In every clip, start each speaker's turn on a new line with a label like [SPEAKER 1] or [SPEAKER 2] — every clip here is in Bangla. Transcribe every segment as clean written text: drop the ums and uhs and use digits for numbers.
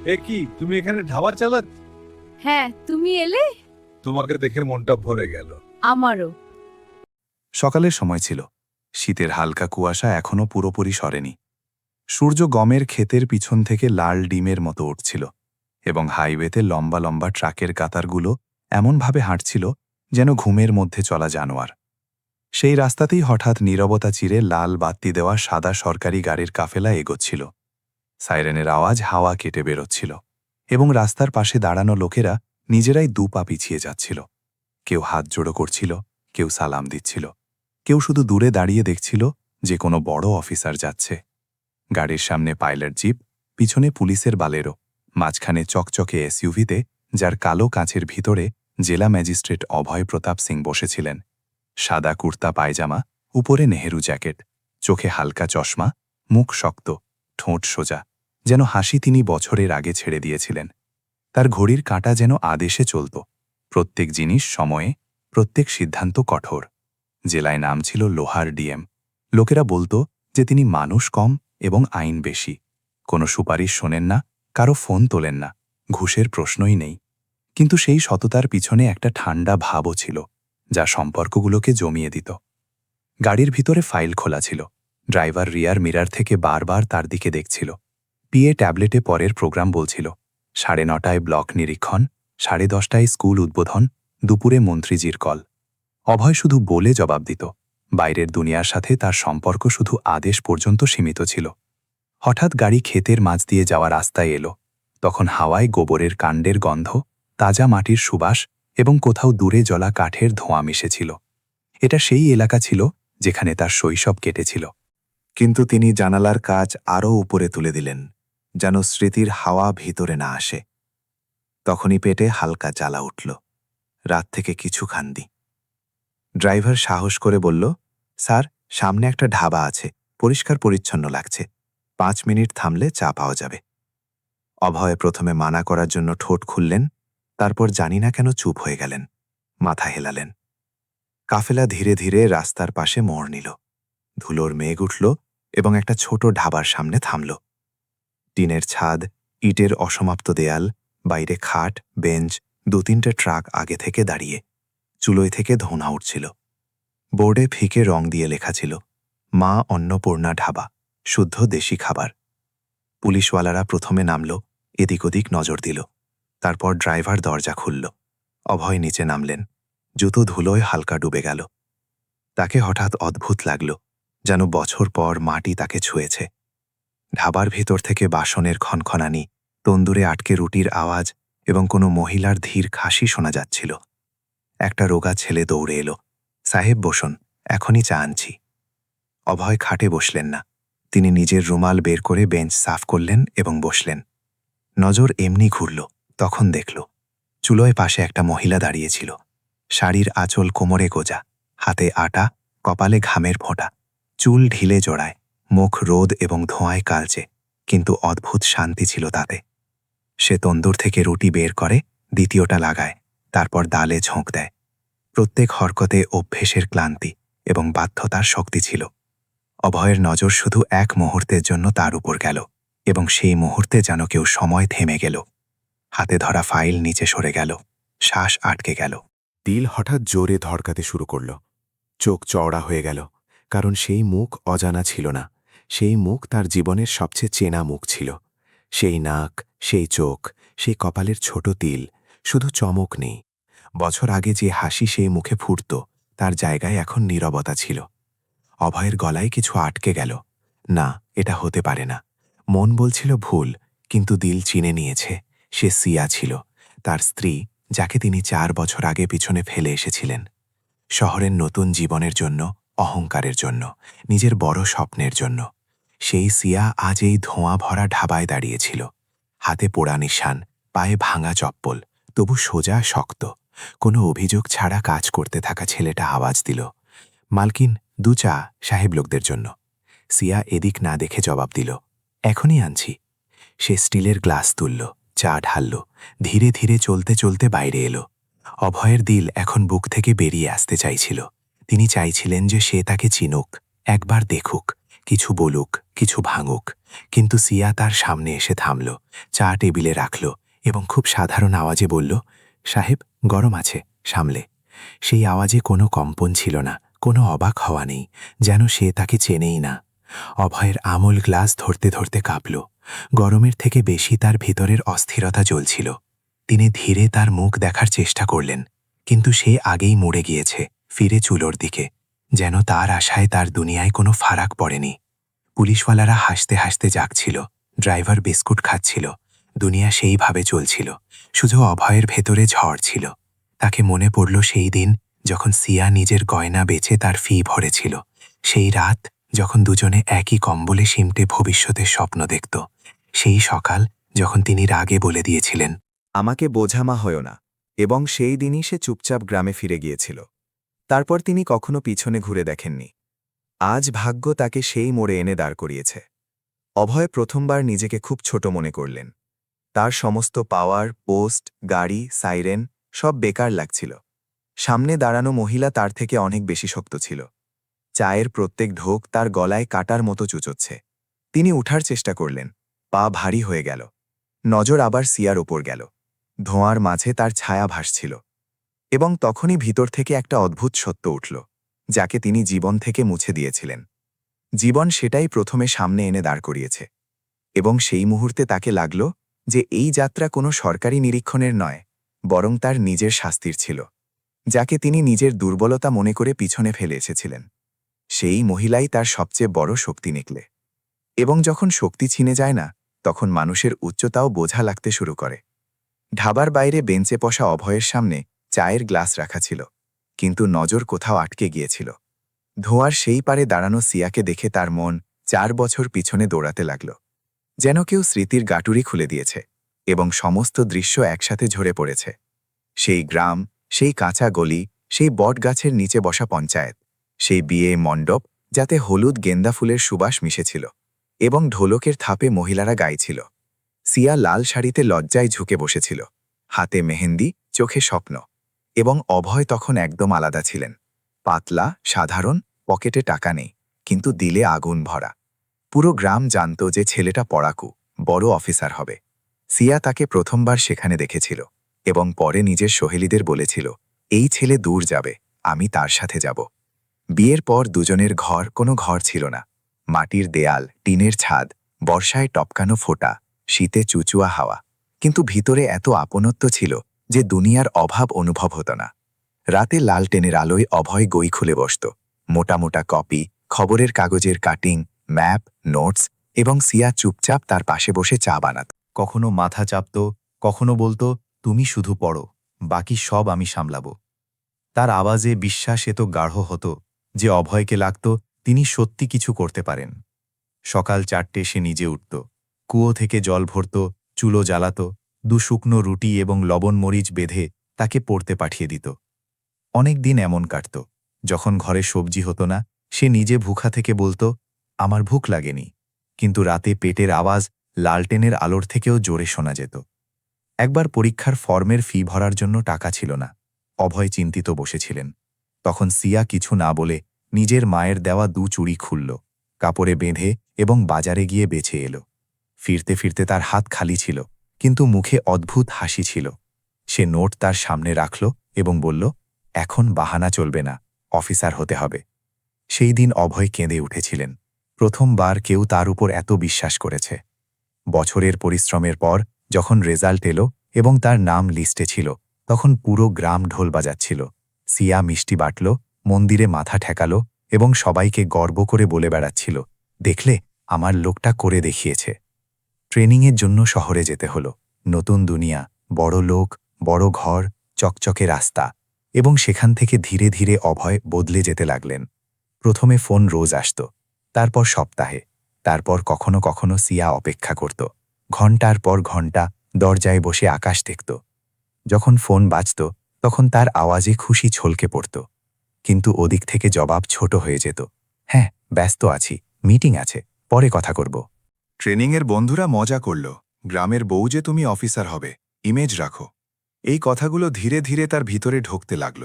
[SPEAKER 1] এ কি, তুমি এখানে ধাবা চালাচ্ছ?
[SPEAKER 2] হ্যাঁ, তুমি এলে।
[SPEAKER 1] তোমাকে দেখে মনটা ভরে গেল।
[SPEAKER 2] আমারও।
[SPEAKER 3] সকালের সময় ছিল। শীতের হালকা কুয়াশা এখনো পুরোপুরি সরেনি। সূর্য গমের ক্ষেতের পিছন থেকে লাল ডিমের মতো উঠছিল এবং হাইওয়েতে লম্বা লম্বা ট্রাকের কাতারগুলো এমনভাবে হাঁটছিল যেন ঘুমের মধ্যে চলা জানোয়ার। সেই রাস্তাতেই হঠাৎ নীরবতা চিরে লাল বাতি দেওয়া সাদা সরকারি গাড়ির কাফেলা এগোচ্ছিল। সাইরেনের আওয়াজ হাওয়া কেটে বেরোচ্ছিল এবং রাস্তার পাশে দাঁড়ানো লোকেরা নিজেরাই দুপা পিছিয়ে যাচ্ছিল। কেউ হাত জোড়ো করছিল, কেউ সালাম দিচ্ছিল, কেউ শুধু দূরে দাঁড়িয়ে দেখছিল যে কোনো বড় অফিসার যাচ্ছে। গাড়ির সামনে পাইলট জিপ, পিছনে পুলিশের বালেরো, মাঝখানে চকচকে এসইউভিতে যার কালো কাঁচের ভিতরে জেলা ম্যাজিস্ট্রেট অভয় প্রতাপ সিং বসেছিলেন। সাদা কুর্তা পায়জামা, উপরে নেহেরু জ্যাকেট, চোখে হালকা চশমা, মুখ শক্ত, ঠোঁট সোজা, যেন হাসি তিনি বছরের আগে ছেড়ে দিয়েছিলেন। তার ঘড়ির কাঁটা যেন আদেশে চলত, প্রত্যেক জিনিস সময়ে, প্রত্যেক সিদ্ধান্ত কঠোর। জেলায় নাম ছিল লোহার ডিএম। লোকেরা বলতো যে তিনি মানুষ কম এবং আইন বেশি। কোনো সুপারিশ শোনেন না, কারো ফোন তোলেন না, ঘুষের প্রশ্নই নেই। কিন্তু সেই সততার পিছনে একটা ঠান্ডা ভাবও ছিল, যা সম্পর্কগুলোকে জমিয়ে দিত। গাড়ির ভিতরে ফাইল খোলা ছিল। ড্রাইভার রিয়ার মিরার থেকে বারবার তার দিকে দেখছিল। পিএ ট্যাবলেটে পরের প্রোগ্রাম বলছিল। 9:30টায় ব্লক নিরীক্ষণ, 10:30টায় স্কুল উদ্বোধন, দুপুরে মন্ত্রীজির কল। অভয় শুধু বলে জবাব দিত। বাইরের দুনিয়ার সাথে তার সম্পর্ক শুধু আদেশ পর্যন্ত সীমিত ছিল। হঠাৎ গাড়ি ক্ষেতের মাঝ দিয়ে যাওয়া রাস্তায় এলো। তখন হাওয়ায় গোবরের কাণ্ডের গন্ধ, তাজা মাটির সুবাস এবং কোথাও দূরে জ্বলা কাঠের ধোঁয়া মিশেছিল। এটা সেই এলাকা ছিল যেখানে তার শৈশব কেটেছিল। কিন্তু তিনি জানালার কাচ আরও উপরে তুলে দিলেন, যেন স্মৃতির হাওয়া ভিতরে না আসে। তখনই পেটে হালকা জ্বালা উঠল। রাত থেকে কিছু খাননি। ড্রাইভার সাহস করে বলল, স্যার, সামনে একটা ঢাবা আছে, পরিষ্কার পরিচ্ছন্ন লাগছে, 5 মিনিট থামলে চা পাওয়া যাবে। অভয় প্রথমে মানা করার জন্য ঠোঁট খুললেন, তারপর জানি না কেন চুপ হয়ে গেলেন, মাথা হেলালেন। কাফেলা ধীরে ধীরে রাস্তার পাশে মোড় নিল। ধুলোর মেঘ উঠল এবং একটা ছোট ঢাবার সামনে থামল। টিনের ছাদ, ইটের অসমাপ্ত দেয়াল, বাইরে খাট, বেঞ্চ, 2-3টে ট্রাক আগে থেকে দাঁড়িয়ে। চুলোয় থেকে ধোঁয়া উঠছিল। বোর্ডে ফিকে রং দিয়ে লেখা ছিল, মা অন্নপূর্ণা ঢাবা, শুদ্ধ দেশি খাবার। পুলিশওয়ালারা প্রথমে নামল, এদিক ওদিক নজর দিল। তারপর ড্রাইভার দরজা খুলল। অভয় নিচে নামলেন। জুতো ধুলোয় হালকা ডুবে গেল। তাকে হঠাৎ অদ্ভুত লাগল, যেন বছর পর মাটি তাকে ছুঁয়েছে। ঢাবার ভিতর থেকে বাসনের খনখনানি, তন্দুরে আটকে রুটির আওয়াজ এবং কোনো মহিলার ধীর খাসি শোনা যাচ্ছিল। একটা রোগা ছেলে দৌড়ে এলো, সাহেব বসুন, এখনই চা আনছি। অভয় খাটে বসলেন না। তিনি নিজের রুমাল বের করে বেঞ্চ সাফ করলেন এবং বসলেন। নজর এমনি ঘুরল, তখন দেখল চুলোয় পাশে একটা মহিলা দাঁড়িয়েছিল। শাড়ির আঁচল কোমরে গোজা, হাতে আটা, কপালে ঘামের ফোঁটা, চুল ঢিলে জোড়ায়, মুখ রোদ এবং ধোঁয়ায় কালচে, কিন্তু অদ্ভুত শান্তি ছিল তাতে। সে তন্দুর থেকে রুটি বের করে, দ্বিতীয়টা লাগায়, তারপর ডালে ঝোঁক দেয়। প্রত্যেক হরকতে অভ্যেসের ক্লান্তি এবং বাধ্যতার শক্তি ছিল। অভয়ের নজর শুধু এক মুহূর্তের জন্য তার উপর গেল, এবং সেই মুহূর্তে যেন কেউ সময় থেমে গেল। হাতে ধরা ফাইল নিচে সরে গেল, শ্বাস আটকে গেল। দিল হঠাৎ জোরে ধড়কাতে শুরু করল। চোখ চওড়া হয়ে গেল, কারণ সেই মুখ অজানা ছিল না। সেই মুখ তার জীবনের সবচেয়ে চেনা মুখ ছিল। সেই নাক, সেই চোখ, সেই কপালের ছোট তিল, শুধু চমক নেই। বছর আগে যে হাসি সেই মুখে ফুটত, তার জায়গায় এখন নীরবতা ছিল। অভয়ের গলায় কিছু আটকে গেল। না, এটা হতে পারে না। মন বলছিল ভুল, কিন্তু দিল চিনে নিয়েছে। সে সিয়া ছিল, তার স্ত্রী, যাকে তিনি 4 বছর আগে পিছনে ফেলে এসেছিলেন। শহরের নতুন জীবনের জন্য, অহংকারের জন্য, নিজের বড় স্বপ্নের জন্য। সেই সিয়া আজ এই ধোঁয়া ভরা ঢাবায় দাঁড়িয়েছিল। হাতে পোড়া নিশান, পায়ে ভাঙা চপ্পল, তবু সোজা শক্ত। কোনো অভিযোগ ছাড়া কাজ করতে থাকা ছেলেটা আওয়াজ দিল, মালকিন, 2 চা সাহেব লোকদের জন্য। সিয়া এদিক না দেখে জবাব দিল, এখনই আনছি। সে স্টিলের গ্লাস তুলল, চা ঢালল, ধীরে ধীরে চলতে চলতে বাইরে এলো। অভয়ের দিল এখন বুক থেকে বেরিয়ে আসতে চাইছিল। তিনি চাইছিলেন যে সে তাকে চিনুক, একবার দেখুক, কিছু বলুক, কিছু ভাঙুক, কিন্তু সিয়া তার সামনে এসে থামল, চা টেবিলে রাখল এবং খুব সাধারণ আওয়াজে বলল, সাহেব, গরম আছে, সামলে। সেই আওয়াজে কোনো কম্পন ছিল না, কোনো অবাক হওয়া নেই, যেন সে তাকে চেনেই না। অভয়ের আমূল গ্লাস ধরতে ধরতে কাঁপল। গরমের থেকে বেশি তার ভিতরের অস্থিরতা জ্বলছিল। তিনি ধীরে তার মুখ দেখার চেষ্টা করলেন, কিন্তু সে আগেই মুড়ে গিয়েছে, ফিরে চুলোর দিকে, যেন তার আশায় তার দুনিয়ায় কোনো ফারাক পড়েনি। পুলিশওয়ালারা হাসতে হাসতে জাগছিল, ড্রাইভার বিস্কুট খাচ্ছিল, দুনিয়া সেইভাবে চলছিল, শুধু অভয়ের ভেতরে ঝড় ছিল। তাকে মনে পড়ল সেই দিন যখন সিয়া নিজের গয়না বেচে তার ফি ভরেছিল, সেই রাত যখন দুজনে একই কম্বলে সিমটে ভবিষ্যতের স্বপ্ন দেখত, সেই সকাল যখন তিনি রাগে বলে দিয়েছিলেন,
[SPEAKER 4] আমাকে বোঝামা হয়ো না, এবং সেই দিনই সে চুপচাপ গ্রামে ফিরে গিয়েছিল। তারপর তিনি কখনো পিছনে ঘুরে দেখেননি। আজ ভাগ্য তাকে সেই মোড়ে এনে দাঁড় করিয়েছে। অভয় প্রথমবার নিজেকে খুব ছোট মনে করলেন। তার সমস্ত পাওয়ার, পোস্ট, গাড়ি, সাইরেন সব বেকার লাগছিল। সামনে দাঁড়ানো মহিলা তার থেকে অনেক বেশি শক্ত ছিল। চায়ের প্রত্যেক ঢোক তার গলায় কাটার মতো চুচোচ্ছে। তিনি উঠার চেষ্টা করলেন, পা ভারী হয়ে গেল। নজর আবার সিয়ার ওপর গেল। ধোঁয়ার মাঝে তার ছায়া ভাসছিল। এবং তখনই ভিতর থেকে একটা অদ্ভুত সত্য উঠল, যাকে তিনি জীবন থেকে মুছে দিয়েছিলেন। জীবন সেটাই প্রথমে সামনে এনে দাঁড় করিয়েছে। এবং সেই মুহূর্তে তাকে লাগল যে এই যাত্রা কোনো সরকারি নিরীক্ষণের নয়, বরং তার নিজের শাস্তির ছিল, যাকে তিনি নিজের দুর্বলতা মনে করে পিছনে ফেলে এসেছিলেন। সেই মহিলাই তার সবচেয়ে বড় শক্তি নিকলে। এবং যখন শক্তি ছিনে যায় না, তখন মানুষের উচ্চতাও বোঝা লাগতে শুরু করে। ঢাবার বাইরে বেঞ্চে বসা অভয়ের সামনে চায়ের গ্লাস রাখা ছিল, কিন্তু নজর কোথাও আটকে গিয়েছিল। ধোঁয়ার সেই পারে দাঁড়ানো সিয়াকে দেখে তার মন 4 বছর পিছনে দৌড়াতে লাগল, যেন কেউ স্মৃতির গাটুরি খুলে দিয়েছে এবং সমস্ত দৃশ্য একসাথে ঝরে পড়েছে। সেই গ্রাম, সেই কাঁচা গলি, সেই বটগাছের নিচে বসা পঞ্চায়েত, সেই বিয়ে মণ্ডপ যাতে হলুদ গেন্দা ফুলের সুবাস মিশেছিল, এবং ঢোলকের থাপে মহিলারা গাইছিল। সিয়া লাল শাড়িতে লজ্জায় ঝুঁকে বসেছিল, হাতে মেহেন্দি, চোখে স্বপ্ন। এবং অভয় তখন একদম আলাদা ছিলেন, পাতলা, সাধারণ, পকেটে টাকা নেই, কিন্তু দিলে আগুন ভরা। পুরো গ্রাম জানত যে ছেলেটা পড়াকু, বড় অফিসার হবে। সিয়া তাকে প্রথমবার সেখানে দেখেছিল, এবং পরে নিজের সহেলিদের বলেছিল, এই ছেলে দূর যাবে, আমি তার সাথে যাব। বিয়ের পর দুজনের ঘর কোনো ঘর ছিল না। মাটির দেয়াল, টিনের ছাদ, বর্ষায় টপকানো ফোঁটা, শীতে চুচুয়া হাওয়া, কিন্তু ভিতরে এত আপনত্ব ছিল যে দুনিয়ার অভাব অনুভব হতো না। রাতে লালটেনের আলোয় অভয় বই খুলে বসত, মোটা মোটা কপি, খবরের কাগজের কাটিং, ম্যাপ, নোটস, এবং সিয়া চুপচাপ তার পাশে বসে চা বানাত।
[SPEAKER 3] কখনো মাথা চাপত, কখনো বলতো, তুমি শুধু পড়ো, বাকি সব আমি সামলাব। তার আওয়াজে বিশ্বাস এত গাঢ় হতো যে অভয়কে লাগত তিনি সত্যি কিছু করতে পারেন। সকাল 4টে সে নিজে উঠত, কুয়ো থেকে জল ভরত, চুলো জ্বালাত, 2 শুকনো রুটি এবং লবণ মরিচ বেঁধে তাকে পড়তে পাঠিয়ে দিত। অনেক দিন এমন কাটত, যখন ঘরে সবজি হতো না, সে নিজে ভুখা থেকে বলতো, আমার ভুখ লাগেনি, কিন্তু রাতে পেটের আওয়াজ লালটেনের আলোর থেকেও জোরে শোনা যেত। একবার পরীক্ষার ফর্মের ফি ভরার জন্য টাকা ছিল না। অভয় চিন্তিত বসেছিলেন। তখন সিয়া কিছু না বলে নিজের মায়ের দেওয়া 2 চুড়ি খুলল, কাপড়ে বেঁধে এবং বাজারে গিয়ে বেছে এলো। ফিরতে ফিরতে তার হাত খালি ছিল, কিন্তু মুখে অদ্ভুত হাসি ছিল। সে নোট তার সামনে রাখল এবং বলল, এখন বাহানা চলবে না, অফিসার হতে হবে। সেই দিন অভয় কেঁদে উঠেছিলেন। প্রথমবার কেউ তার উপর এত বিশ্বাস করেছে। বছরের পরিশ্রমের পর যখন রেজাল্ট এলো এবং তার নাম লিস্টে ছিল, তখন পুরো গ্রাম ঢোল বাজাচ্ছিল। সিয়া মিষ্টি বাটল, মন্দিরে মাথা ঠেকালো এবং সবাইকে গর্ব করে বলে বেড়াচ্ছিল, দেখলে, আমার লোকটা করে দেখিয়েছে। ট্রেনিংয়ের জন্য শহরে যেতে হলো। নতুন দুনিয়া, বড় লোক, বড় ঘর, চকচকে রাস্তা, এবং সেখান থেকে ধীরে ধীরে অভয় বদলে যেতে লাগলেন। প্রথমে ফোন রোজ আসত, তারপর সপ্তাহে, তারপর কখনো কখনো সিয়া অপেক্ষা করত, ঘণ্টার পর ঘণ্টা দরজায় বসে আকাশ দেখত। যখন ফোন বাজত, তখন তার আওয়াজে খুশি ছলকে পড়ত, কিন্তু ওদিক থেকে জবাব ছোট হয়ে যেত, হ্যাঁ, ব্যস্ত আছি, মিটিং আছে, পরে কথা করব।
[SPEAKER 4] ট্রেনিংয়ের বন্ধুরা মজা করল, গ্রামের বউ যে তুমি অফিসার হবে, ইমেজ রাখো। এই কথাগুলো ধীরে ধীরে তার ভিতরে ঢুকতে লাগল।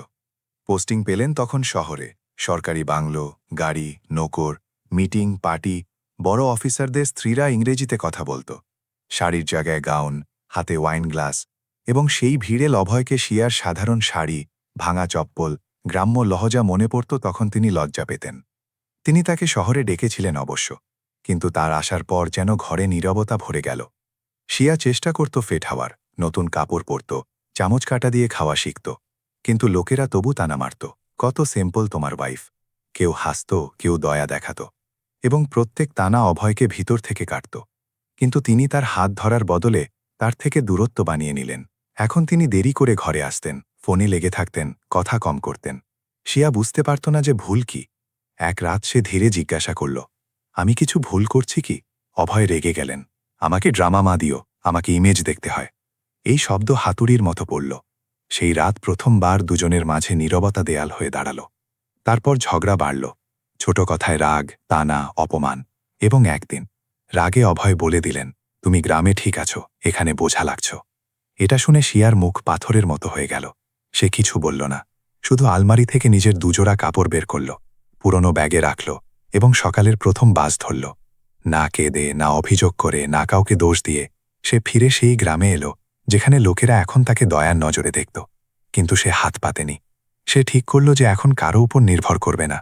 [SPEAKER 4] পোস্টিং পেলেন তখন শহরে, সরকারি বাংলো, গাড়ি, নৌকর,
[SPEAKER 3] মিটিং পার্টি বড় অফিসারদের স্ত্রীরা ইংরেজিতে কথা বলত। শাড়ির জায়গায় গাউন, হাতে ওয়াইন গ্লাস, এবং সেই ভিড়ে অভয়কে শিয়ার সাধারণ শাড়ি, ভাঙা চপ্পল, গ্রাম্য লহজা মনে পড়ত। তখন তিনি লজ্জা পেতেন। তিনি তাকে শহরে ডেকেছিলেন অবশ্য, কিন্তু তার আসার পর যেন ঘরে নীরবতা ভরে গেল। শিয়া চেষ্টা করত ফেট হওয়ার, নতুন কাপড় পরত, চামচ কাটা দিয়ে খাওয়া শিখত, কিন্তু লোকেরা তবু তানা মারত, কত সিম্পল তোমার ওয়াইফ। কেউ হাসত, কেউ দয়া দেখাত, এবং প্রত্যেক তানা অভয়কে ভিতর থেকে কাটত। কিন্তু তিনি তার হাত ধরার বদলে তার থেকে দূরত্ব বানিয়ে নিলেন। এখন তিনি দেরি করে ঘরে আসতেন, ফোনে লেগে থাকতেন, কথা কম করতেন। শিয়া বুঝতে পারত না যে ভুল কি। এক রাত সে ধীরে জিজ্ঞাসা করল, আমি কিছু ভুল করছি কি? অভয় রেগে গেলেন। আমাকে ড্রামা মা দিও, আমাকে ইমেজ দেখতে হয়। এই শব্দ হাতুড়ির মতো পড়ল। সেই রাত প্রথমবার দুজনের মাঝে নীরবতা দেয়াল হয়ে দাঁড়াল। তারপর ঝগড়া বাড়ল, ছোট কথায় রাগ, তানা, অপমান। এবং একদিন রাগে অভয় বলে দিলেন, তুমি গ্রামে ঠিক আছো, এখানে বোঝা লাগছ। এটা শুনে শিয়ার মুখ পাথরের মতো হয়ে গেল। সে কিছু বলল না, শুধু আলমারি থেকে নিজের দুজোড়া কাপড় বের করল, পুরনো ব্যাগে রাখল, এবং সকালের প্রথম বাস ধরল। না কেঁদে, না অভিযোগ করে, না কাউকে দোষ দিয়ে সে ফিরে সেই গ্রামে এলো যেখানে লোকেরা এখন তাকে দয়ার নজরে দেখত। কিন্তু সে হাত পাতেনি। সে ঠিক করল যে এখন কারো উপর নির্ভর করবে না।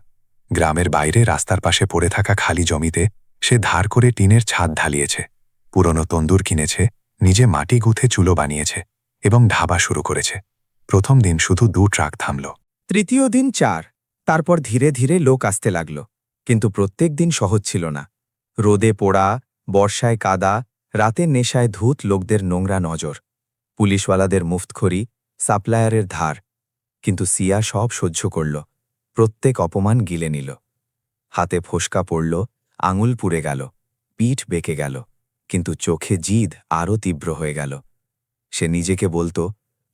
[SPEAKER 3] গ্রামের বাইরে রাস্তার পাশে পড়ে থাকা খালি জমিতে সে ধার করে টিনের ছাদ ঢালিয়েছে, পুরনো তন্দুর কিনেছে, নিজে মাটি গুঁথে চুলো বানিয়েছে, এবং ঢাবা শুরু করেছে। প্রথম দিন শুধু 2 ট্রাক থামল।
[SPEAKER 4] তৃতীয় দিন 4, তারপর ধীরে ধীরে লোক আসতে লাগল। কিন্তু প্রত্যেক দিন সহজ ছিল না। রোদে পোড়া, বর্ষায় কাদা, রাতের নেশায় ধূত লোকদের নোংরা নজর, পুলিশওয়ালাদের মুফতখড়ি, সাপ্লায়ারের ধার। কিন্তু সিয়া সব সহ্য করল, প্রত্যেক অপমান গিলে নিল। হাতে ফোসকা পড়ল, আঙুল পুড়ে গেল, পিঠ বেঁকে গেল, কিন্তু চোখে জিদ আরও তীব্র হয়ে গেল। সে নিজেকে বলত,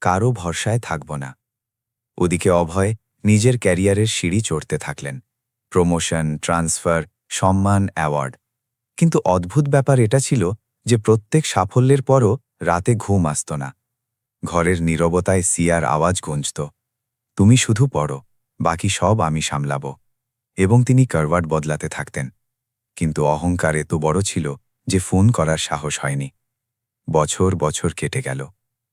[SPEAKER 4] কারও ভরসায় থাকব না। ওদিকে অভয় নিজের ক্যারিয়ারের সিঁড়ি চড়তে থাকলেন। প্রমোশন, ট্রান্সফার, সম্মান, অ্যাওয়ার্ড। কিন্তু অদ্ভুত ব্যাপার এটা ছিল যে প্রত্যেক সাফল্যের পরও রাতে ঘুম আসত না। ঘরের নীরবতায় সিয়ার আওয়াজ গুঞ্জত, তুমি শুধু পড়ো, বাকি সব আমি সামলাব। এবং তিনি কারওয়াট বদলাতে থাকতেন। কিন্তু অহংকার এত বড় ছিল যে ফোন করার সাহস হয়নি। বছর বছর কেটে গেল,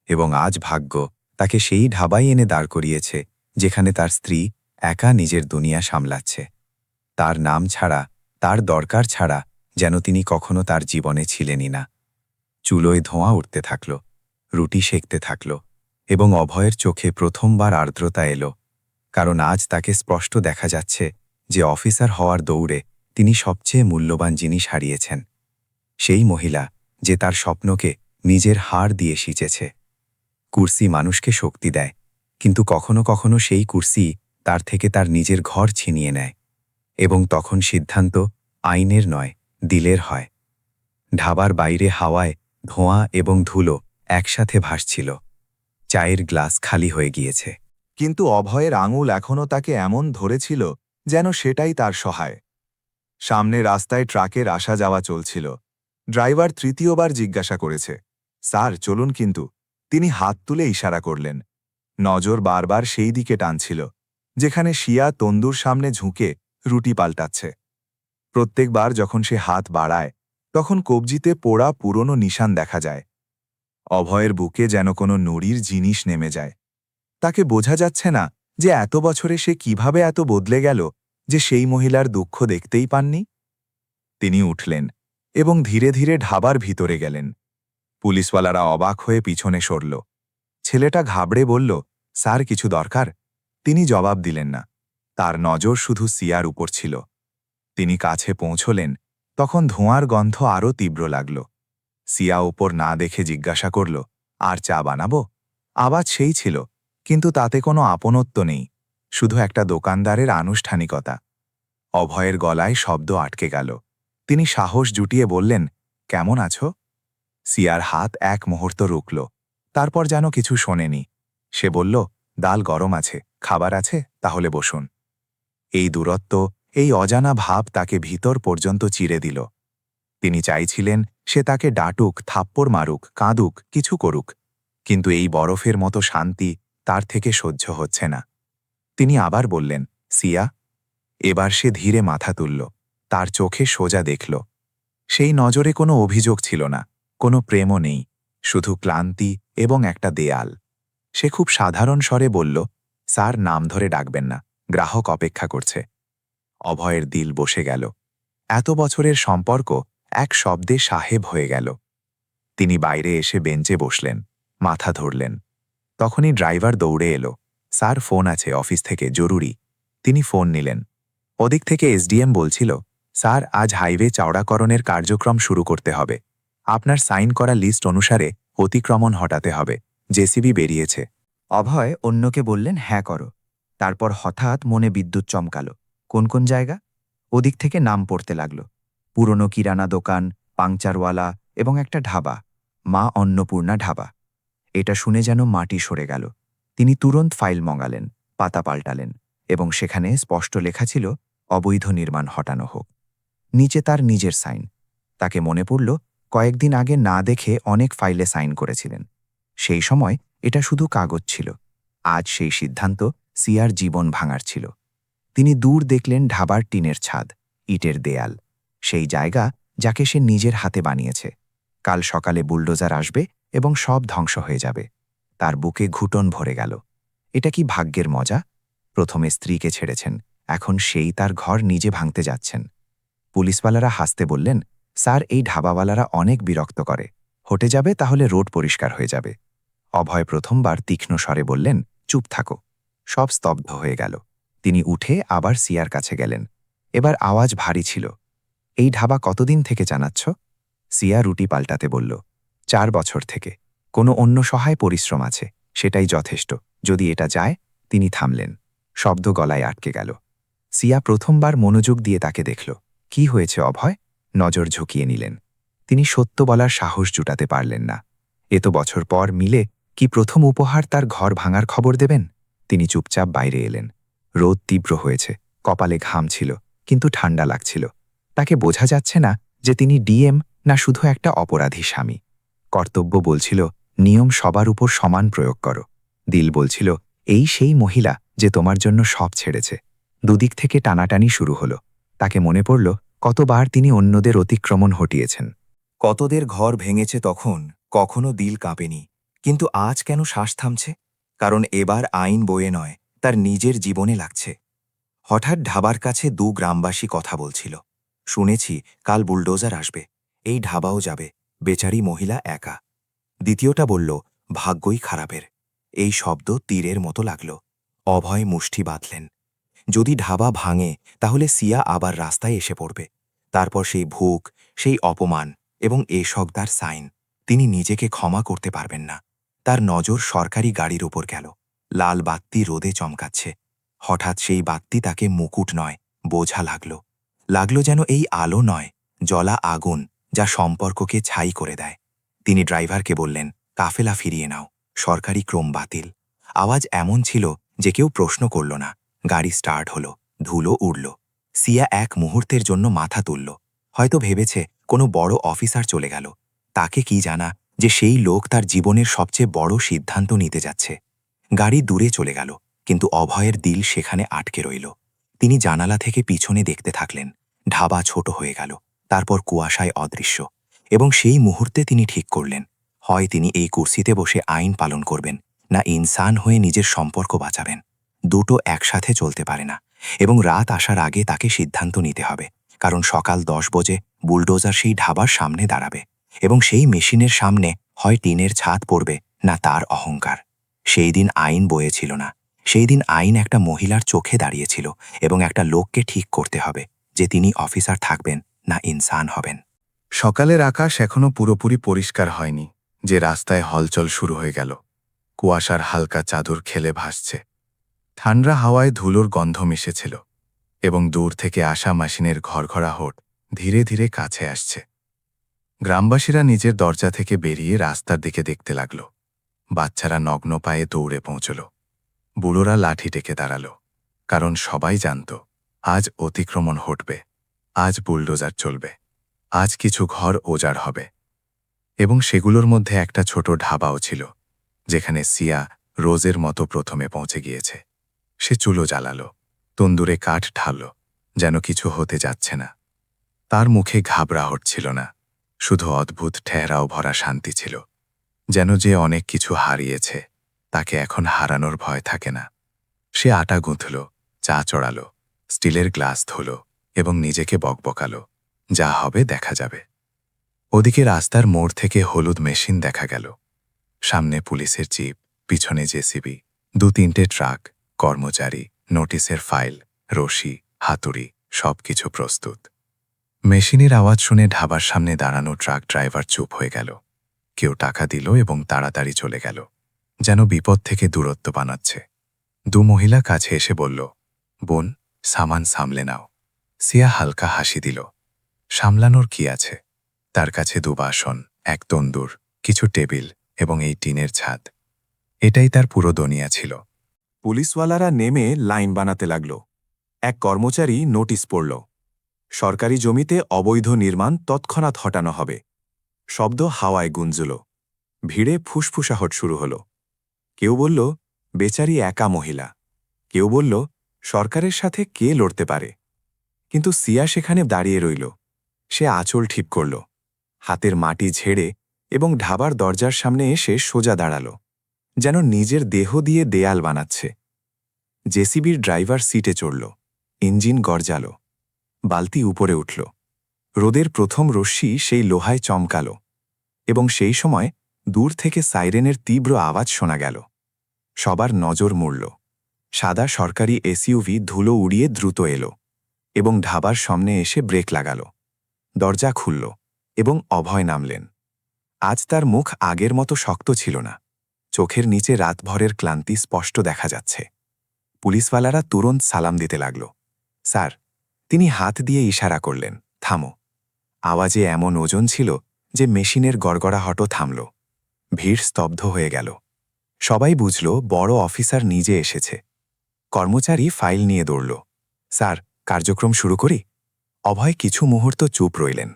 [SPEAKER 4] এবং আজ ভাগ্য তাকে সেই ঢাবাই এনে দাঁড় করিয়েছে যেখানে তার স্ত্রী একা নিজের দুনিয়া সামলাচ্ছে। তার নাম ছাড়া, তার দরকার ছাড়া যেন তিনি কখনো তার জীবনে ছিলেনই না। চুলোয় ধোঁয়া উঠতে থাকল, রুটি সেঁকতে থাকল, এবং অভয়ের চোখে প্রথমবার আর্দ্রতা এলো, কারণ আজ তাকে স্পষ্ট দেখা যাচ্ছে যে অফিসার হওয়ার দৌড়ে তিনি সবচেয়ে মূল্যবান জিনিস হারিয়েছেন। সেই মহিলা যে তার স্বপ্নকে নিজের হাড় দিয়ে সিঁচেছে। কুর্সি মানুষকে শক্তি দেয়, কিন্তু কখনো কখনো সেই কুর্সি তার থেকে তার নিজের ঘর ছিনিয়ে নেয়। এবং তখন সিদ্ধান্ত আইনের নয়, দিলের হয়। ঢাবার বাইরে হাওয়ায় ধোঁয়া এবং ধুলো একসাথে ভাসছিল। চায়ের গ্লাস খালি হয়ে গিয়েছে,
[SPEAKER 3] কিন্তু অভয়ের আঙুল এখনও তাকে এমন ধরেছিল যেন সেটাই তার সহায়। সামনে রাস্তায় ট্রাকের আসা যাওয়া চলছিল। ড্রাইভার তৃতীয়বার জিজ্ঞাসা করেছে, স্যার চলুন। কিন্তু তিনি হাত তুলে ইশারা করলেন। নজর বারবার সেই দিকে টানছিল যেখানে শিয়া তন্দুর সামনে ঝুঁকে রুটি পাল্টাচ্ছে। প্রত্যেকবার যখন সে হাত বাড়ায় তখন কবজিতে পোড়া পুরনো নিশান দেখা যায়। অভয়ের বুকে যেন কোনো নুড়ির জিনিস নেমে যায়। তাকে বোঝা যাচ্ছে না যে এত বছরে সে কিভাবে এত বদলে গেল যে সেই মহিলার দুঃখ দেখতেই পাননি। তিনি উঠলেন এবং ধীরে ধীরে ঢাবার ভিতরে গেলেন। পুলিশওয়ালারা অবাক হয়ে পিছনে সরল। ছেলেটা ঘাবড়ে বলল, স্যার কিছু দরকার? তিনি জবাব দিলেন না। তার নজর শুধু সিয়ার উপর ছিল। তিনি কাছে পৌঁছলেন, তখন ধোঁয়ার গন্ধ আরও তীব্র লাগল। সিয়া উপর না দেখে জিজ্ঞাসা করল, আর চা বানাবো? আওয়াজ সেই ছিল, কিন্তু তাতে কোনো আপনত্ব নেই, শুধু একটা দোকানদারের আনুষ্ঠানিকতা। অভয়ের গলায় শব্দ আটকে গেল। তিনি সাহস জুটিয়ে বললেন, কেমন আছো? সিয়ার হাত এক মুহূর্ত রুকল, তারপর যেন কিছু শোনেনি। সে বলল, ডাল গরম আছে, খাবার আছে, তাহলে বসুন। এই দূরত্ব, এই অজানা ভাব তাকে ভিতর পর্যন্ত চিরে দিল। তিনি চাইছিলেন সে তাকে ডাঁটুক, থাপ্পড় মারুক, কাঁদুক, কিছু করুক, কিন্তু এই বরফের মতো শান্তি তার থেকে সহ্য হচ্ছে না। তিনি আবার বললেন, সিয়া। এবার সে ধীরে মাথা তুলল। তার চোখে সোজা দেখল। সেই নজরে কোনো অভিযোগ ছিল না, কোনো প্রেমও নেই, শুধু ক্লান্তি এবং একটা দেয়াল। সে খুব সাধারণ স্বরে বলল, স্যার, নাম ধরে ডাকবেন না, গ্রাহক অপেক্ষা করছে। অভয়ের দিল বসে গেল। এত বছরের সম্পর্ক এক শব্দে সাহেব হয়ে গেল। তিনি বাইরে এসে বেঞ্চে বসলেন, মাথা ধরলেন। তখনই ড্রাইভার দৌড়ে এলো। স্যার, ফোন আছে অফিস থেকে, জরুরি। তিনি ফোন নিলেন। ওদিক থেকে এসডিএম বলছিল, স্যার, আজ হাইওয়ে চওড়াকরণের কার্যক্রম শুরু করতে হবে। আপনার সাইন করা লিস্ট অনুসারে অতিক্রমণ হটাতে হবে। জেসিবি বেরিয়েছে।
[SPEAKER 5] অভয় অন্যকে বললেন, হ্যাঁ করো। তারপর হঠাৎ মনে বিদ্যুৎ চমকালো। কোন কোন জায়গা? ওদিক থেকে নাম পড়তে লাগল। পুরনো কিরানা দোকান, পাংচারওয়ালা এবং একটা ঢাবা, মা অন্নপূর্ণা ঢাবা। এটা শুনে যেন মাটি সরে গেল। তিনি তুরন্ত ফাইল মঙ্গালেন, পাতা পাল্টালেন, এবং সেখানে স্পষ্ট লেখা ছিল, অবৈধ নির্মাণ হটানো হোক। নিচে তার নিজের সাইন। তাকে মনে পড়ল, কয়েকদিন আগে না দেখে অনেক ফাইলে সাইন করেছিলেন। সেই সময় এটা শুধু কাগজ ছিল। আজ সেই সিদ্ধান্ত সিয়ার জীবন ভাঙার ছিল। তিনি দূর দেখলেন ঢাবার টিনের ছাদ, ইটের দেয়াল, সেই জায়গা যাকে সে নিজের হাতে বানিয়েছে। কাল সকালে বুলডোজার আসবে এবং সব ধ্বংস হয়ে যাবে। তার বুকে ঘুটন ভরে গেল। এটা কি ভাগ্যের মজা? প্রথমে স্ত্রীকে ছেড়েছেন, এখন সেই তার ঘর নিজে ভাঙতে যাচ্ছেন। পুলিশওয়ালারা হাসতে বললেন, স্যার, এই ঢাবাওয়ালারা অনেক বিরক্ত করে, হটে যাবে তাহলে রোড পরিষ্কার হয়ে যাবে। অভয় প্রথমবার তীক্ষ্ণ স্বরে বললেন, চুপ থাকো। সব স্তব্ধ হয়ে গেল। তিনি উঠে আবার সিয়ার কাছে গেলেন। এবার আওয়াজ ভারী ছিল। এই ঢাবা কতদিন থেকে জানাচ্ছ? সিয়া রুটি পাল্টাতে বলল, 4 বছর থেকে। কোনো অন্য সহায় পরিশ্রম আছে, সেটাই যথেষ্ট। যদি এটা যায়। তিনি থামলেন। শব্দ গলায় আটকে গেল। সিয়া প্রথমবার মনোযোগ দিয়ে তাকে দেখল। কি হয়েছে অভয়? নজর ঝুঁকিয়ে নিলেন। তিনি সত্য বলার সাহস জুটাতে পারলেন না। এত বছর পর মিলে কি প্রথম উপহার তার ঘর ভাঙার খবর দেবেন? তিনি চুপচাপ বাইরে এলেন। রোদ তীব্র হয়েছে, কপালে ঘাম ছিল, কিন্তু ঠান্ডা লাগছিল। তাকে বোঝা যাচ্ছে না যে তিনি ডিএম না শুধু একটা অপরাধী স্বামী। কর্তব্য বলছিল, নিয়ম সবার উপর সমান প্রয়োগ করো। দিল বলছিল, এই সেই মহিলা যে তোমার জন্য সব ছেড়েছে। দুদিক থেকে টানাটানি শুরু হলো। তাকে মনে পড়ল কতবার তিনি অন্যদের অতিক্রমণ হটিয়েছেন, কতদের ঘর ভেঙেছে তখন, কখনো দিল কাঁপেনি। কিন্তু আজ কেন শ্বাস থামছে? কারণ এবার আইন বয়ে নয়, তার নিজের জীবনে লাগছে। হঠাৎ ঢাবার কাছে 2 গ্রামবাসী কথা বলছিল। শুনেছি কাল বুলডোজার আসবে, এই ঢাবাও যাবে, বেচারি মহিলা একা। দ্বিতীয়টা বলল, ভাগ্যই খারাপের। এই শব্দ তীরের মতো লাগল। অভয় মুষ্টি বাঁধলেন। যদি ঢাবা ভাঙে তাহলে সিয়া আবার রাস্তায় এসে পড়বে। তারপর সেই ভুক, সেই অপমান এবং এসগদার সাইন। তিনি নিজেকে ক্ষমা করতে পারবেন না। তার নজর সরকারি গাড়ির উপর গেল। লাল বাত্তি রোদে চমকাচ্ছে। হঠাৎ সেই বাত্তি তাকে মুকুট নয়, বোঝা লাগল যেন এই আলো নয়, জ্বলা আগুন, যা সম্পর্ককে ছাই করে দেয়। তিনি ড্রাইভারকে বললেন, কাফেলা ফিরিয়ে নাও, সরকারি ক্রম বাতিল। আওয়াজ এমন ছিল যে কেউ প্রশ্ন করল না। গাড়ি স্টার্ট হলো, ধুলো উড়ল। সিয়া এক মুহূর্তের জন্য মাথা তুলল। হয়তো ভেবেছে কোনো বড় অফিসার চলে গেল। তাকে কি জানা যে সেই লোক তার জীবনের সবচেয়ে বড় সিদ্ধান্ত নিতে যাচ্ছে। গাড়ি দূরে চলে গেল, কিন্তু অভয়ের দিল সেখানে আটকে রইল। তিনি জানালা থেকে পিছনে দেখতে থাকলেন। ঢাবা ছোট হয়ে গেল, তারপর কুয়াশায় অদৃশ্য। এবং সেই মুহূর্তে তিনি ঠিক করলেন, হয় তিনি এই কুর্সিতে বসে আইন পালন করবেন, না ইনসান হয়ে নিজের সম্পর্ক বাঁচাবেন। দুটো একসাথে চলতে পারে না। এবং রাত আসার আগে তাকে সিদ্ধান্ত নিতে হবে, কারণ সকাল 10 বজে বুলডোজার সেই ঢাবার সামনে দাঁড়াবে। এবং সেই মেশিনের সামনে হয় টিনের ছাদ পড়বে, না তার অহংকার। সেই দিন আইন বয়েছিল না। সেই দিন আইন একটা মহিলার চোখে দাঁড়িয়েছিল, এবং একটা লোককে ঠিক করতে হবে যে তিনি অফিসার থাকবেন না ইনসান হবেন।
[SPEAKER 3] সকালের আকাশ এখনো পুরোপুরি পরিষ্কার হয়নি যে রাস্তায় হলচল শুরু হয়ে গেল। কুয়াশার হালকা চাদর খেলে ভাসছে। ঠান্ডা হাওয়ায় ধুলোর গন্ধ মিশেছিল, এবং দূর থেকে আসা মেশিনের ঘরঘরাহট ধীরে ধীরে কাছে আসছে। গ্রামবাসীরা নিজের দরজা থেকে বেরিয়ে রাস্তার দিকে দেখতে লাগল। বাচ্চারা নগ্ন পায়ে দৌড়ে পৌঁছল। বুড়োরা লাঠি টেকে দাঁড়াল, কারণ সবাই জানত আজ অতিক্রমণ হটবে, আজ বুলডোজার চলবে, আজ কিছু ঘর ওজাড় হবে। এবং সেগুলোর মধ্যে একটা ছোট ঢাবাও ছিল, যেখানে সিয়া রোজের মতো প্রথমে পৌঁছে গিয়েছে। সে চুলো জ্বালালো, তন্দুরে কাঠ ঢালল, যেন কিছু হতে যাচ্ছে না। তার মুখে ঘাবড়াহট ছিল না, শুধু অদ্ভুত ঠেহরাও ভরা শান্তি ছিল, যেন যে অনেক কিছু হারিয়েছে তাকে এখন হারানোর ভয় থাকে না। সে আটা গুঁথল, চা চড়াল, স্টিলের গ্লাস ধুল এবং নিজেকে বকবকালো, যা হবে দেখা যাবে। ওদিকে রাস্তার মোড় থেকে হলুদ মেশিন দেখা গেল, সামনে পুলিশের জিপ, পিছনে জেসিবি, 2-3টে ট্রাক, কর্মচারী, নোটিশের ফাইল, রশি, হাতুড়ি, সবকিছু প্রস্তুত। মেশিনের আওয়াজ শুনে ঢাবার সামনে দাঁড়ানো ট্রাক ড্রাইভার চুপ হয়ে গেল। কেউ টাকা দিল এবং তাড়াতাড়ি চলে গেল, যেন বিপদ থেকে দূরত্ব বানাচ্ছে। 2 মহিলা কাছে এসে বলল, বোন, সামান সামলে নাও। সিয়া হালকা হাসি দিল। সামলানোর কি আছে? তার কাছে 2 বাসন, 1 তন্দুর, কিছু টেবিল এবং এই টিনের ছাদ। এটাই তার পুরো দুনিয়া ছিল।
[SPEAKER 4] পুলিশওয়ালারা নেমে লাইন বানাতে লাগল। এক কর্মচারী নোটিশ পড়ল, সরকারি জমিতে অবৈধ নির্মাণ তৎক্ষণাৎ হটানো হবে। শব্দ হাওয়ায় গুঞ্জল। ভিড়ে ফুসফুসাহট শুরু হল। কেউ বলল, বেচারি একা মহিলা। কেউ বলল, সরকারের সাথে কে লড়তে পারে? কিন্তু সিয়া সেখানে দাঁড়িয়ে রইল। সে আঁচল ঠিক করল, হাতের মাটি ঝেড়ে এবং ঢাবার দরজার সামনে এসে সোজা দাঁড়াল, যেন নিজের দেহ দিয়ে দেয়াল বানাচ্ছে। জেসিবির ড্রাইভার সিটে চড়ল, ইঞ্জিন গর্জাল, বালতি উপরে উঠল। রোদের প্রথম রশ্মি সেই লোহায় চমকাল এবং সেই সময় দূর থেকে সাইরেনের তীব্র আওয়াজ শোনা গেল। সবার নজর মুড়ল। সাদা সরকারি এসইউভি ধুলো উড়িয়ে দ্রুত এলো এবং ঢাবার সামনে এসে ব্রেক লাগাল। দরজা খুলল এবং অভয় নামলেন। আজ তার মুখ আগের মতো শক্ত ছিল না, চোখের নিচে রাতভরের ক্লান্তি স্পষ্ট দেখা যাচ্ছে। পুলিশওয়ালারা তুরন্ত সালাম দিতে লাগল। স্যার, তিনি হাত দিয়ে ইশারা করলেন, থামো। আওয়াজে এমন ওজন ছিল যে মেশিনের গড়গড়াহটও থামল। ভিড় স্তব্ধ হয়ে গেল। সবাই বুঝল বড় অফিসার নিজে এসেছে। কর্মচারী ফাইল নিয়ে দৌড়ল। স্যার, কার্যক্রম শুরু করি? অভয় কিছু মুহূর্ত চুপ রইলেন।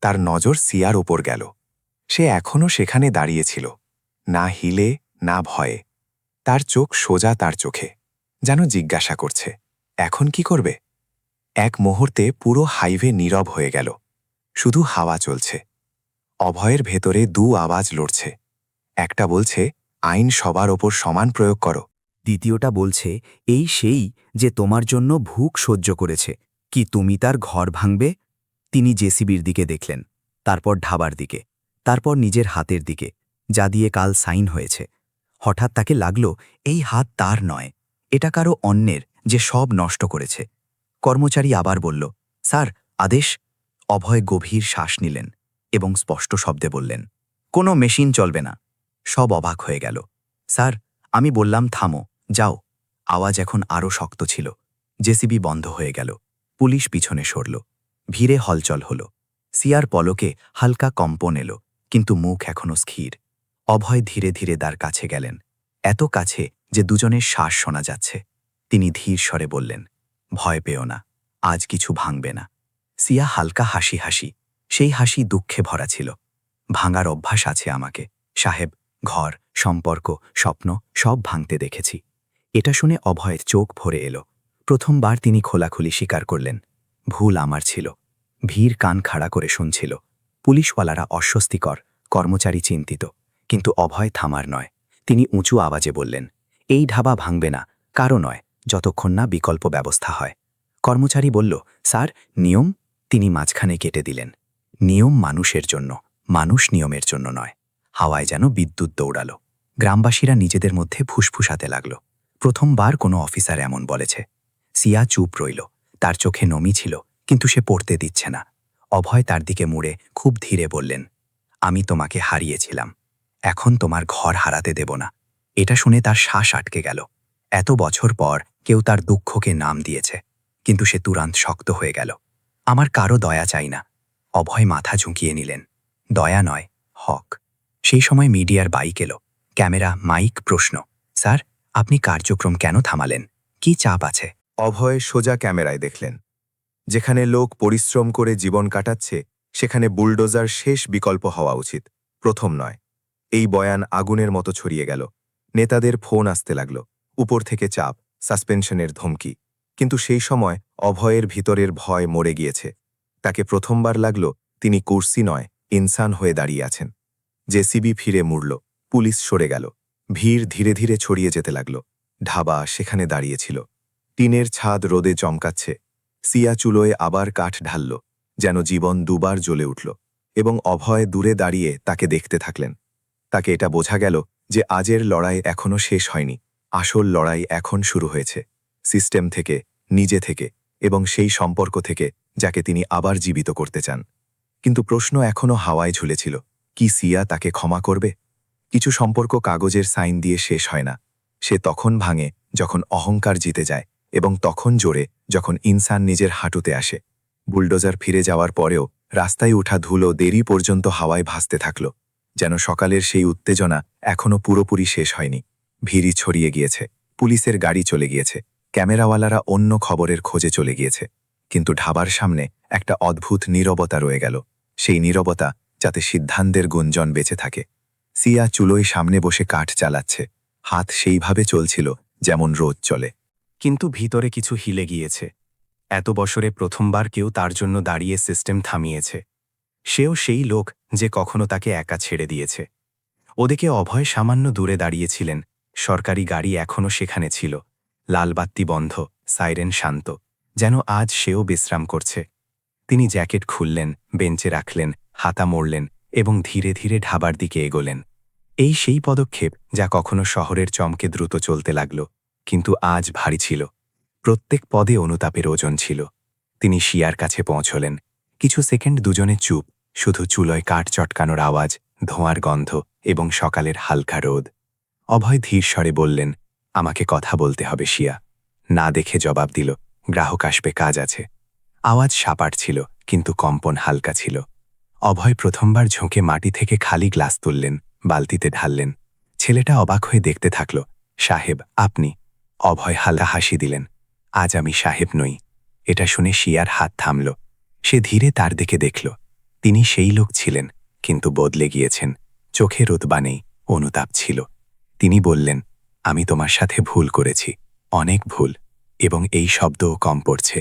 [SPEAKER 4] তার নজর সিয়ার ওপর গেল। সে এখনও সেখানে দাঁড়িয়েছিল, না হিলে না ভয়ে। তার চোখ সোজা তার চোখে, যেন জিজ্ঞাসা করছে, এখন কি করবে? এক মুহূর্তে পুরো হাইওয়ে নীরব হয়ে গেল। শুধু হাওয়া চলছে। অভয়ের ভেতরে 2 আওয়াজ লড়ছে। একটা বলছে, আইন সবার ওপর সমান প্রয়োগ করো।
[SPEAKER 5] দ্বিতীয়টা বলছে, এই সেই যে তোমার জন্য ভুক সহ্য করেছে, কি তুমি তার ঘর ভাঙবে? তিনি জেসিবির দিকে দেখলেন, তারপর ঢাবার দিকে, তারপর নিজের হাতের দিকে, যা দিয়ে কাল সাইন হয়েছে। হঠাৎ তাকে লাগল, এই হাত তার নয়, এটা কারো অন্যের, যে সব নষ্ট করেছে। কর্মচারী আবার বলল, স্যার, আদেশ। অভয় গভীর শ্বাস নিলেন এবং স্পষ্ট শব্দে বললেন, কোনো মেশিন চলবে না। সব অবাক হয়ে গেল। স্যার, আমি বললাম থামো, যাও। আওয়াজ এখন আরও শক্ত ছিল। জেসিবি বন্ধ হয়ে গেল। পুলিশ পিছনে সরল। ভিড়ে হলচল হল। সিয়ার পলকে হালকা কম্পন এলো, কিন্তু মুখ এখনও স্থির। অভয় ধীরে ধীরে তার কাছে গেলেন, এত কাছে যে দুজনের শ্বাস শোনা যাচ্ছে। তিনি ধীর স্বরে বললেন, ভয় পেও না, আজ কিছু ভাঙবে না। সিয়া হালকা হাসি হাসি, সেই হাসি দুঃখে ভরা ছিল। ভাঙার অভ্যাস আছে আমাকে, সাহেব। ঘর, সম্পর্ক, স্বপ্ন সব ভাঙতে দেখেছি। এটা শুনে অভয়ের চোখ ভরে এলো। প্রথমবার তিনি খোলাখুলি স্বীকার করলেন, ভুল আমার ছিল। ভিড় কান খাড়া করে শুনছিল। পুলিশওয়ালারা অস্বস্তিকর, কর্মচারী চিন্তিত, কিন্তু অভয় থামার নয়। তিনি উঁচু আওয়াজে বললেন, এই ঢাবা ভাঙবে না, কারো নয়, যতক্ষণ না বিকল্প ব্যবস্থা হয়। কর্মচারী বলল, স্যার, নিয়ম? তিনি মাঝখানে কেটে দিলেন, নিয়ম মানুষের জন্য, মানুষ নিয়মের জন্য নয়। হাওয়ায় যেন বিদ্যুৎ দৌড়াল। গ্রামবাসীরা নিজেদের মধ্যে ফুসফুসাতে লাগল। প্রথমবার কোনো অফিসার এমন বলেছে। সিয়া চুপ রইল। তার চোখে নমি ছিল, কিন্তু সে পড়তে দিচ্ছে না। অভয় তার দিকে মুড়ে খুব ধীরে বললেন, আমি তোমাকে হারিয়েছিলাম, এখন তোমার ঘর হারাতে দেব না। এটা শুনে তার শ্বাস আটকে গেল। এত বছর পর কেউ তার দুঃখকে নাম দিয়েছে, কিন্তু সে তুরন্ত শক্ত হয়ে গেল। আমার কারো দয়া চাই না। অভয় মাথা ঝুঁকিয়ে নিলেন, দয়া নয়, হক। সেই সময় মিডিয়ার বাইক এলো, ক্যামেরা, মাইক, প্রশ্ন, স্যার, আপনি কার্যক্রম কেন থামালেন? কি চাপ আছে?
[SPEAKER 4] অভয় সোজা ক্যামেরায় দেখলেন, যেখানে লোক পরিশ্রম করে জীবন কাটাচ্ছে, সেখানে বুলডোজার শেষ বিকল্প হওয়া উচিত, প্রথম নয়। এই বয়ান আগুনের মতো ছড়িয়ে গেল। নেতাদের ফোন আসতে লাগল, উপর থেকে চাপ, সাসপেনশনের ধমকি। কিন্তু সেই সময় অভয়ের ভিতরের ভয় মরে গিয়েছে। তাকে প্রথমবার লাগল তিনি কুর্সি নয়, ইনসান হয়ে দাঁড়িয়ে আছেন। জেসিবি ফিরে মুড়ল, পুলিশ সরে গেল, ভিড় ধীরে ধীরে ছড়িয়ে যেতে লাগল। ঢাবা সেখানে দাঁড়িয়েছিল, টিনের ছাদ রোদে চমকাচ্ছে। সিয়া চুলোয় আবার কাঠ ঢালল, যেন জীবন দুবার জ্বলে উঠল, এবং অভয় দূরে দাঁড়িয়ে তাকে দেখতে থাকলেন। তাকে এটা বোঝা গেল যে আজের লড়াই এখনও শেষ হয়নি, আসল লড়াই এখন শুরু হয়েছে, সিস্টেম থেকে, নিজে থেকে, এবং সেই সম্পর্ক থেকে যাকে তিনি আবার জীবিত করতে চান। কিন্তু প্রশ্ন এখনও হাওয়ায় ঝুলেছিল, কি সিয়া তাকে ক্ষমা করবে? কিছু সম্পর্ক কাগজের সাইন দিয়ে শেষ হয় না, সে তখন ভাঙে যখন অহংকার জিতে যায়, এবং তখন জোরে যখন ইনসান নিজের হাঁটুতে আসে। বুলডোজার ফিরে যাওয়ার পরেও রাস্তায় ওঠা ধুলো দেরি পর্যন্ত হাওয়ায় ভাসতে থাকল, যেন সকালের সেই উত্তেজনা এখনও পুরোপুরি শেষ হয়নি। ভিড়ি ছড়িয়ে গিয়েছে, পুলিশের গাড়ি চলে গিয়েছে, ক্যামেরাওয়ালারা অন্য খবরের খোঁজে চলে গিয়েছে, কিন্তু ঢাবার সামনে একটা অদ্ভুত নীরবতা রয়ে গেল, সেই নীরবতা যাতে সিদ্ধান্তের গুঞ্জন বেঁচে থাকে। সিয়া চুলোয় সামনে বসে কাঠ চালাচ্ছে, হাত সেইভাবে চলছিল যেমন রোজ চলে।
[SPEAKER 6] কিন্তু ভিতরে কিছু হিলে গিয়েছে। এত বছরে প্রথমবার কেউ তার জন্য দাঁড়িয়ে সিস্টেম থামিয়েছে। সেও সেই লোক যে কখনো তাকে একা ছেড়ে দিয়েছে। ওদিকে অভয় সামান্য দূরে দাঁড়িয়েছিলেন, সরকারি গাড়ি এখনও সেখানে ছিল, লালবাত্তি বন্ধ, সাইরেন শান্ত, যেন আজ সেও বিশ্রাম করছে। তিনি জ্যাকেট খুললেন, বেঞ্চে রাখলেন, হাতা মোড়লেন এবং ধীরে ধীরে ঢাবার দিকে এগোলেন। এই সেই পদক্ষেপ যা কখনো শহরের চমকে দ্রুত চলতে লাগল, কিন্তু আজ ভারী ছিল। প্রত্যেক পদে অনুতাপের ওজন ছিল। তিনি শিয়ার কাছে পৌঁছলেন। কিছু সেকেন্ড দুজনে চুপ, শুধু চুলোয় কাঠ চটকানোর আওয়াজ, ধোঁয়ার গন্ধ এবং সকালের হালকা রোদ। অভয় ধীর স্বরে বললেন, আমাকে কথা বলতে হবে শিয়া। না দেখে জবাব দিল, গ্রাহক আসবে, কাজ আছে। আওয়াজ সাপাট ছিল, কিন্তু কম্পন হালকা ছিল। অভয় প্রথমবার ঝুঁকে মাটি থেকে খালি গ্লাস তুললেন, বালতিতে ঢাললেন। ছেলেটা অবাক হয়ে দেখতে থাকল। সাহেব, আপনি? অভয় হালকা হাসি দিলেন। আজ আমি সাহেব নই। এটা শুনে শিয়ার হাত থামল। সে ধীরে তার দিকে দেখল। তিনি সেই লোক ছিলেন, কিন্তু বদলে গিয়েছেন। চোখে রোদবা নেই, অনুতাপ ছিল। তিনি বললেন, আমি তোমার সাথে ভুল করেছি, অনেক ভুল, এবং এই শব্দও কম পড়ছে।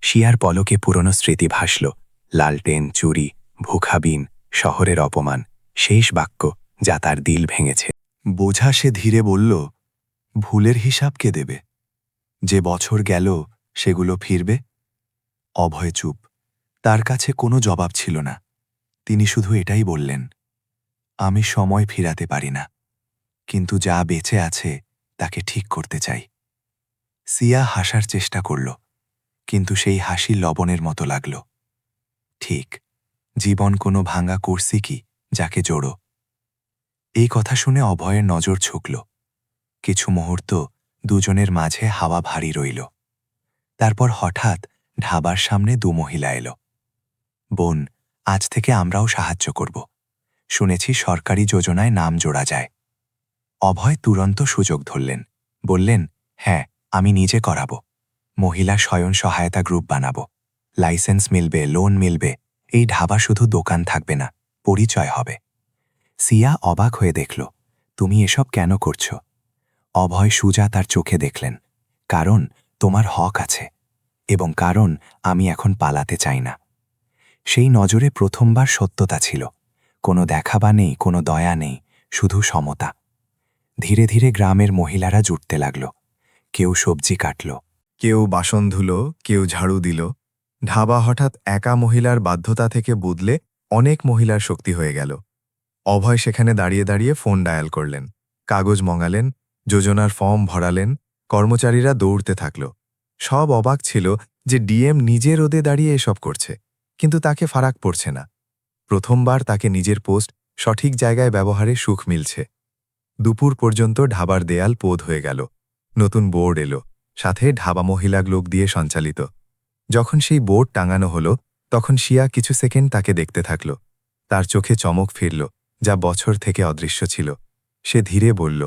[SPEAKER 6] শিয়ার পলকে পুরনো স্মৃতি ভাসল, লালটেন, চুরি, ভুখাবিন, শহরের অপমান, শেষ বাক্য যা তার দিল ভেঙেছে।
[SPEAKER 3] বোঝা সে ধীরে বলল, ভুলের হিসাব কে দেবে? যে বছর গেল সেগুলো ফিরবে? অভয় চুপ, তার কাছে কোনো জবাব ছিল না। তিনি শুধু এটাই বললেন, আমি সময় ফিরাতে পারি না, কিন্তু যা বেঁচে আছে তাকে ঠিক করতে চাই। সিয়া হাসার চেষ্টা করল, কিন্তু সেই হাসি লবণের মতো লাগল। ঠিক, জীবন কোনো ভাঙা কুর্সি কি যাকে জোড়ো। এই কথা শুনে অভয়ের নজর ছুকল। কিছু মুহূর্ত দুজনের মাঝে হাওয়া ভারী রইল। তারপর হঠাৎ ঢাবার সামনে দু মহিলা এলো। বোন, আজ থেকে আমরাও সাহায্য করব। শুনেছি সরকারি যোজনায় নাম জোড়া যায়। অভয় তুরন্ত সুযোগ ধরলেন, বললেন, হ্যাঁ, আমি নিজে করাব। মহিলা স্বয়ং সহায়তা গ্রুপ বানাবো, লাইসেন্স মিলবে, লোন মিলবে। এই ঢাবা শুধু দোকান থাকবে না, পরিচয় হবে। সিয়া অবাক হয়ে দেখল, তুমি এসব কেন করছো? অভয় সুজা তার চোখে দেখলেন, কারণ তোমার হক আছে, এবং কারণ আমি এখন পালাতে চাই না। সেই নজরে প্রথমবার সত্যতা ছিল, কোনো দেখাবা নেই, কোনো দয়া নেই, শুধু সমতা। ধীরে ধীরে গ্রামের মহিলারা জুটতে লাগল। কেউ সবজি কাটল,
[SPEAKER 4] কেউ বাসন ধুলো, কেউ ঝাড়ু দিল। ঢাবা হঠাৎ একা মহিলার বাধ্যতা থেকে বদলে অনেক মহিলার শক্তি হয়ে গেল। অভয় সেখানে দাঁড়িয়ে দাঁড়িয়ে ফোন ডায়াল করলেন, কাগজ মঙালেন, যোজনার ফর্ম ভরালেন। কর্মচারীরা দৌড়তে থাকল। সব অবাক ছিল যে ডিএম নিজে রোদে দাঁড়িয়ে এসব করছে, কিন্তু তাকে ফারাক পড়ছে না। প্রথমবার তাকে নিজের পোস্ট সঠিক জায়গায় ব্যবহারে সুখ মিলছে। দুপুর পর্যন্ত ঢাবার দেয়াল পোদ হয়ে গেল। নতুন বোর্ড এলো, সাথে ঢাবা মহিলা লোক দিয়ে সঞ্চালিত। যখন সেই বোর্ড টাঙানো হলো, তখন শিয়া কিছু সেকেন্ড তাকে দেখতে থাকল। তার চোখে চমক ফিরল, যা বছর থেকে অদৃশ্য ছিল। সে ধীরে বলল,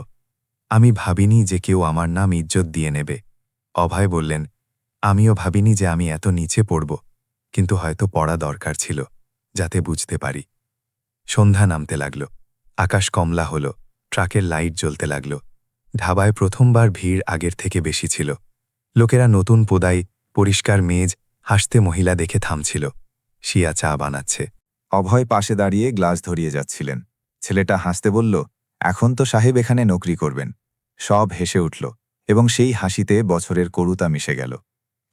[SPEAKER 4] আমি ভাবিনি যে কেউ আমার নাম ইজ্জত দিয়ে নেবে। অভয় বললেন, আমিও ভাবিনি যে আমি এত নিচে পড়ব, কিন্তু হয়তো পড়া দরকার ছিল, যাতে বুঝতে পারি। সন্ধ্যা নামতে লাগল, আকাশ কমলা হল, ট্রাকের লাইট জ্বলতে লাগল। ঢাবায় প্রথমবার ভিড় আগের থেকে বেশি ছিল। লোকেরা নতুন পোদাই, পরিষ্কার মেজ, হাসতে মহিলা দেখে থামছিল।
[SPEAKER 3] শিয়া চা বানাচ্ছে। অভয় পাশে দাঁড়িয়ে গ্লাস ধরিয়ে যাচ্ছিলেন। ছেলেটা হাসতে বলল, এখন তো সাহেব এখানে নকরি করবেন। সব হেসে উঠল এবং সেই হাসিতে বছরের করুতা মিশে গেল।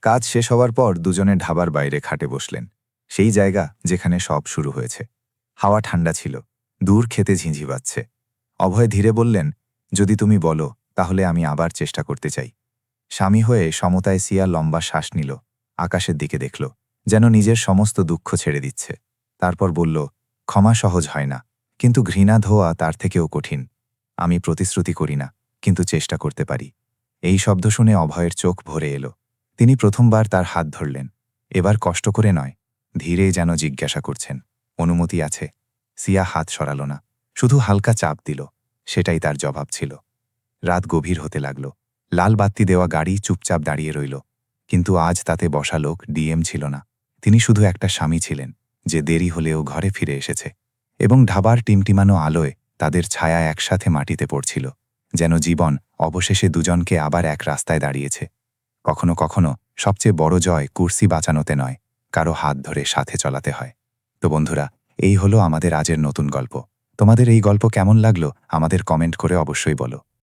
[SPEAKER 3] কাজ শেষ হওয়ার পর দুজনে ঢাবার বাইরে খাটে বসলেন, সেই জায়গা যেখানে সব শুরু হয়েছে। হাওয়া ঠান্ডা ছিল, দূর খেতে ঝিঁঝি বাজছে। অভয় ধীরে বললেন, যদি তুমি বলো তাহলে আমি আবার চেষ্টা করতে চাই। স্বামী হয়ে সমতায় সিয়া লম্বা শ্বাস নিল, আকাশের দিকে দেখল, যেন নিজের সমস্ত দুঃখ ছেড়ে দিচ্ছে। তারপর বলল, ক্ষমা সহজ হয় না, কিন্তু ঘৃণা ধোয়া তার থেকেও কঠিন। আমি প্রতিশ্রুতি করি না, কিন্তু চেষ্টা করতে পারি। এই শব্দ শুনে অভয়ের চোখ ভরে এলো। তিনি প্রথমবার তার হাত ধরলেন, এবার কষ্ট করে নয়, ধীরে যেন জিজ্ঞাসা করছেন, অনুমতি আছে? সিয়া হাত সরাল না, শুধু হালকা চাপ দিল। সেটাই তার জবাব ছিল। রাত গভীর হতে লাগল। লাল বাত্তি দেওয়া গাড়ি চুপচাপ দাঁড়িয়ে রইল, কিন্তু আজ তাতে বসা লোক ডিএম ছিল না। তিনি শুধু একটা স্বামী ছিলেন, যে দেরি হলেও ঘরে ফিরে এসেছে। এবং ঢাবার টিমটিমানো আলোয় তাদের ছায়া একসাথে মাটিতে পড়ছিল, যেন জীবন অবশেষে দুজনকে আবার এক রাস্তায় দাঁড়িয়েছে। কখনো কখনো সবচেয়ে বড় জয় কুর্সি বাঁচানোতে নয়, কারো হাত ধরে সাথে চলাতে হয়। তো বন্ধুরা, এই হলো আমাদের আজের নতুন গল্প। তোমাদের এই গল্প কেমন লাগলো আমাদের কমেন্ট করে অবশ্যই বলো।